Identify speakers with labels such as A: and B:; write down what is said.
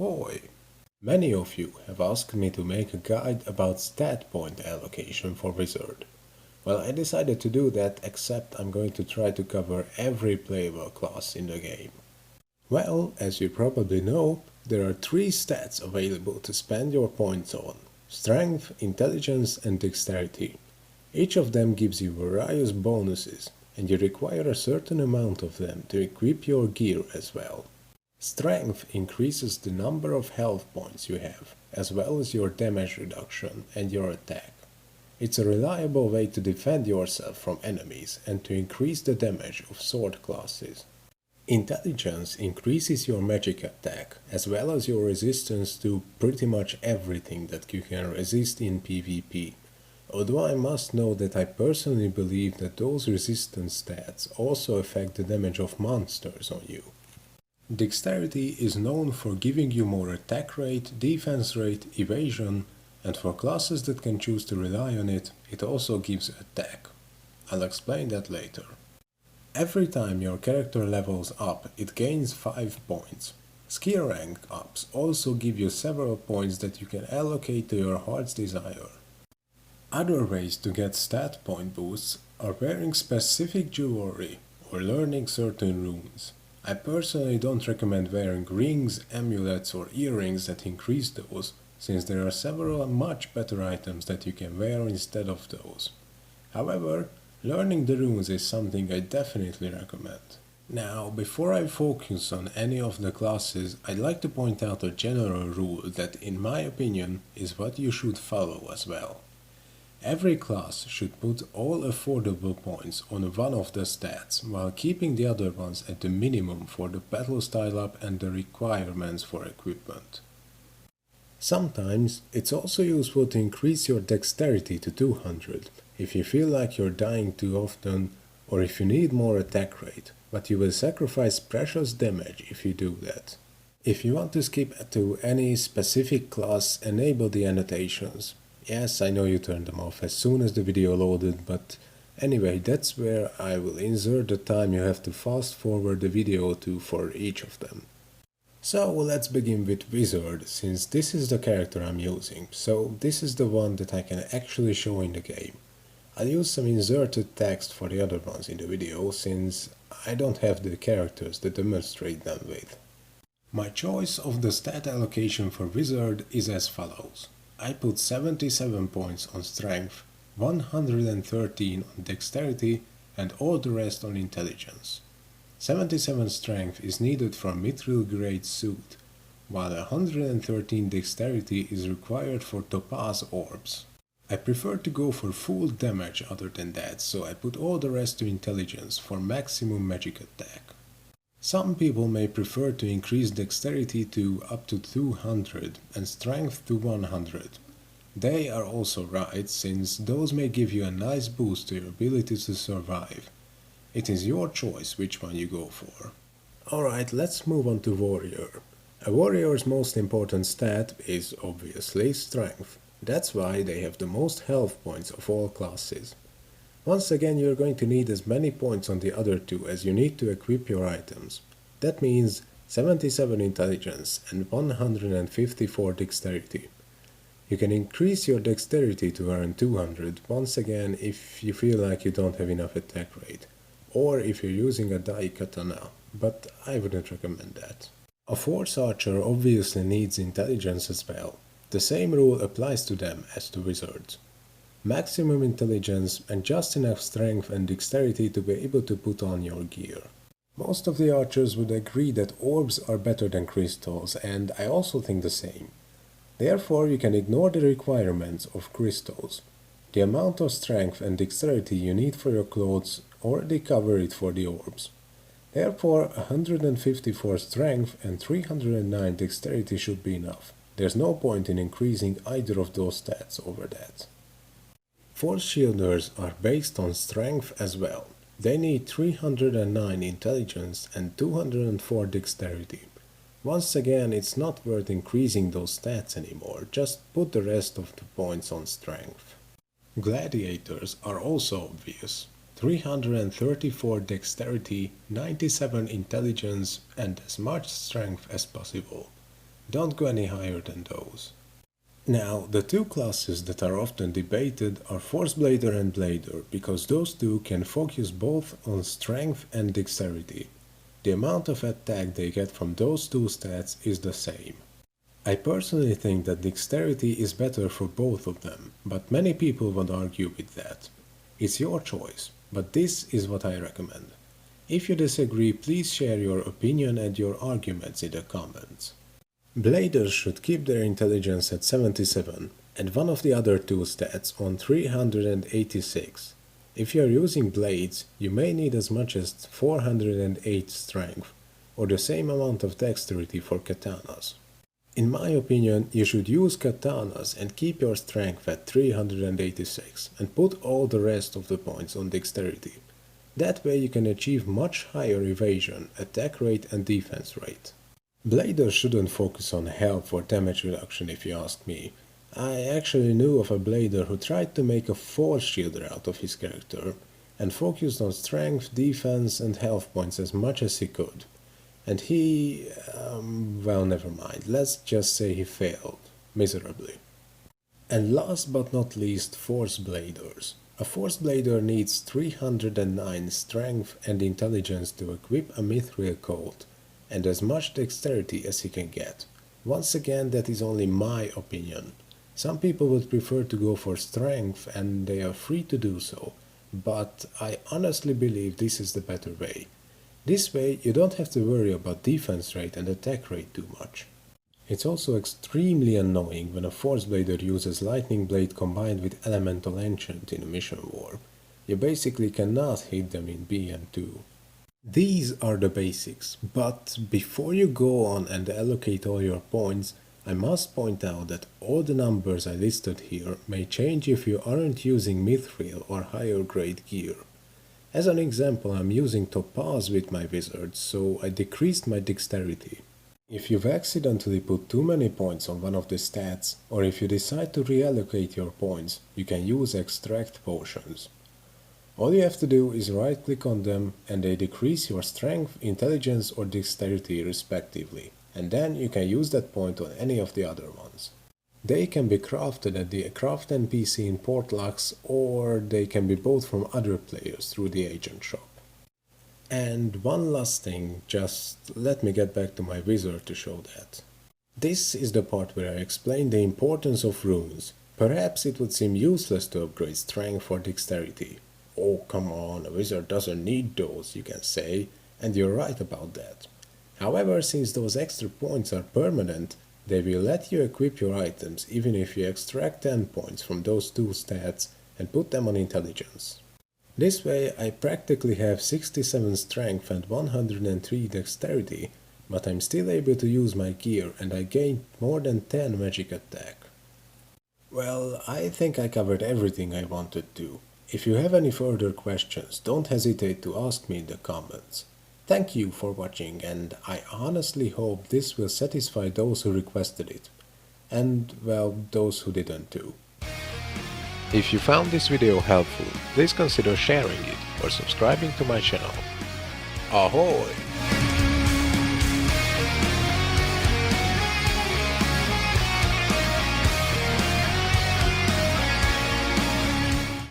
A: Ahoy! Many of you have asked me to make a guide about stat point allocation for Wizard. Well, I decided to do that, except I'm going to try to cover every playable class in the game. Well, as you probably know, there are 3 stats available to spend your points on: Strength, Intelligence and Dexterity. Each of them gives you various bonuses, and you require a certain amount of them to equip your gear as well. Strength increases the number of health points you have, as well as your damage reduction and your attack. It's a reliable way to defend yourself from enemies and to increase the damage of sword classes. Intelligence increases your magic attack, as well as your resistance to pretty much everything that you can resist in PvP. Although I must note that I personally believe that those resistance stats also affect the damage of monsters on you. Dexterity is known for giving you more attack rate, defense rate, evasion, and for classes that can choose to rely on it, it also gives attack. I'll explain that later. Every time your character levels up, it gains 5 points. Skill rank ups also give you several points that you can allocate to your heart's desire. Other ways to get stat point boosts are wearing specific jewelry or learning certain runes. I personally don't recommend wearing rings, amulets or earrings that increase those, since there are several much better items that you can wear instead of those. However, learning the runes is something I definitely recommend. Now, before I focus on any of the classes, I'd like to point out a general rule that, in my opinion, is what you should follow as well. Every class should put all affordable points on one of the stats, while keeping the other ones at the minimum for the battle style up and the requirements for equipment. Sometimes it's also useful to increase your dexterity to 200 if you feel like you're dying too often or if you need more attack rate, but you will sacrifice precious damage if you do that. If you want to skip to any specific class, enable the annotations. Yes, I know you turned them off as soon as the video loaded, but anyway, that's where I will insert the time you have to fast forward the video to for each of them. So let's begin with Wizard, since this is the character I'm using, so this is the one that I can actually show in the game. I'll use some inserted text for the other ones in the video, since I don't have the characters to demonstrate them with. My choice of the stat allocation for Wizard is as follows. I put 77 points on Strength, 113 on Dexterity and all the rest on Intelligence. 77 Strength is needed for Mithril Grade Suit, while 113 Dexterity is required for Topaz Orbs. I prefer to go for full damage other than that, so I put all the rest to Intelligence for maximum magic attack. Some people may prefer to increase Dexterity to up to 200 and Strength to 100. They are also right, since those may give you a nice boost to your ability to survive. It is your choice which one you go for. Alright, let's move on to Warrior. A warrior's most important stat is obviously Strength. That's why they have the most health points of all classes. Once again, you're going to need as many points on the other two as you need to equip your items. That means 77 Intelligence and 154 Dexterity. You can increase your Dexterity to earn 200 once again if you feel like you don't have enough attack rate, or if you're using a Katana, but I wouldn't recommend that. A Force Archer obviously needs Intelligence as well. The same rule applies to them as to Wizards. Maximum Intelligence and just enough Strength and Dexterity to be able to put on your gear. Most of the archers would agree that orbs are better than crystals, and I also think the same. Therefore, you can ignore the requirements of crystals. The amount of Strength and Dexterity you need for your clothes already cover it for the orbs. Therefore, 154 Strength and 309 Dexterity should be enough. There's no point in increasing either of those stats over that. Force Shielders are based on Strength as well. They need 309 Intelligence and 204 Dexterity. Once again, it's not worth increasing those stats anymore, just put the rest of the points on Strength. Gladiators are also obvious. 334 Dexterity, 97 Intelligence and as much Strength as possible. Don't go any higher than those. Now, the two classes that are often debated are Force Blader and Blader, because those two can focus both on strength and dexterity. The amount of attack they get from those two stats is the same. I personally think that dexterity is better for both of them, but many people would argue with that. It's your choice, but this is what I recommend. If you disagree, please share your opinion and your arguments in the comments. Bladers should keep their intelligence at 77 and one of the other two stats on 386. If you are using blades, you may need as much as 408 strength, or the same amount of dexterity for katanas. In my opinion, you should use katanas and keep your strength at 386 and put all the rest of the points on dexterity. That way you can achieve much higher evasion, attack rate and defense rate. Bladers shouldn't focus on health or damage reduction if you ask me. I actually knew of a blader who tried to make a force shielder out of his character and focused on strength, defense and health points as much as he could. And he, well, never mind, let's just say he failed miserably. And last but not least, Force Bladers. A Force Blader needs 309 strength and intelligence to equip a mithril coat, and as much dexterity as he can get. Once again, that is only my opinion. Some people would prefer to go for strength, and they are free to do so, but I honestly believe this is the better way. This way, you don't have to worry about defense rate and attack rate too much. It's also extremely annoying when a Force Blader uses Lightning Blade combined with Elemental Enchant in a mission war. You basically cannot hit them in BN2. These are the basics, but before you go on and allocate all your points, I must point out that all the numbers I listed here may change if you aren't using mithril or higher grade gear. As an example, I'm using topaz with my wizard, so I decreased my dexterity. If you've accidentally put too many points on one of the stats, or if you decide to reallocate your points, you can use extract potions. All you have to do is right click on them and they decrease your strength, intelligence or dexterity respectively, and then you can use that point on any of the other ones. They can be crafted at the craft NPC in Portlux, or they can be bought from other players through the agent shop. And one last thing, just let me get back to my wizard to show that. This is the part where I explain the importance of runes. Perhaps it would seem useless to upgrade strength or dexterity. Oh come on, a wizard doesn't need those, you can say, and you're right about that. However, since those extra points are permanent, they will let you equip your items even if you extract 10 points from those two stats and put them on intelligence. This way I practically have 67 strength and 103 dexterity, but I'm still able to use my gear and I gained more than 10 magic attack. Well, I think I covered everything I wanted to. If you have any further questions, don't hesitate to ask me in the comments. Thank you for watching, and I honestly hope this will satisfy those who requested it. And, well, those who didn't too. If you found this video helpful, please consider sharing it or subscribing to my channel. Ahoy!